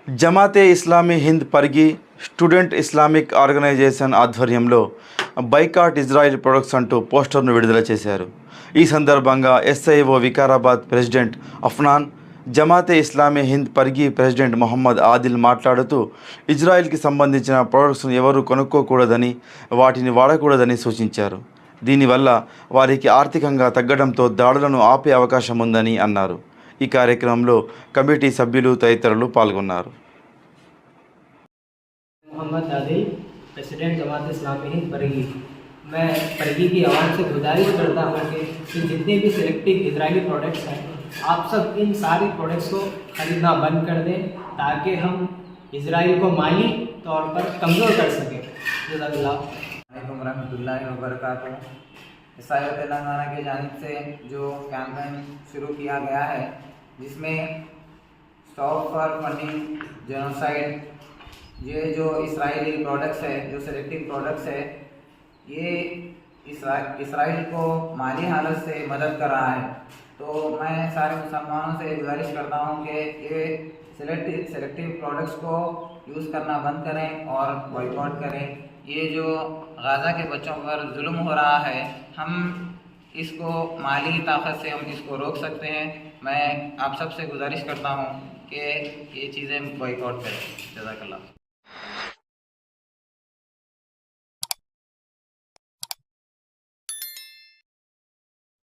Jamaat-e Islami Hind Parigi student Islamic organisation ఆధ్వర్యంలో boycott Israel products అంటూ పోస్టర్ను విడుదల చేశారు. ఈ సందర్భంగా SIO Vikarabad president Afnan, Jamaat e Islami Hind Parigi president Mohammed Adil మాట్లాడుతూ ఇజ్రాయిల్కి సంబంధించిన ప్రొడక్ట్స్ను ఎవరూ కొనుక్కోకూడదని, వాటిని వాడకూడదని సూచించారు. దీనివల్ల వారికి ఆర్థికంగా తగ్గడంతో దాడులను ఆపే అవకాశం ఉందని అన్నారు. ఈ కార్యక్రమంలో కమిటీ సభ్యులు తదితరులు పాల్గొన్నారు. मोहम्मद आदिल, प्रेसिडेंट जमात इस्लामी हिंद परिगी। मैं परिगी की आवाज़ से गुजारिश करता हूँ कि जितने भी सिलेक्टिव इजरायली प्रोडक्ट्स हैं, आप सब इन सारी प्रोडक्ट्स को खरीदना बंद कर दें ताकि हम इजराइल को माली तौर पर कमज़ोर कर सकें। वालेकुम रहमतुल्लाहि व बरकातुहू। ईसाई तेलंगाना की जानिब से जो कैंपेन शुरू किया गया है, जिसमें स्टॉप फॉर फंडिंग जेनोसाइड, ये जो इसराइली प्रोडक्ट्स है, जो सेलेक्टिव प्रोडक्ट्स है, ये इसराइल को माली हालत से मदद कर रहा है। तो मैं सारे मुसलमानों से गुजारिश करता हूँ कि ये सेलेक्टिव प्रोडक्ट्स को यूज़ करना बंद करें और बॉयकॉट करें। ये जो गाज़ा के बच्चों पर जुल्म हो रहा है, हम इसको माली ताकत से हम इसको रोक सकते हैं। मैं आप सब से गुजारिश करता हूँ कि ये चीज़ें बॉयकॉट करें। जज़ाकल्लाह।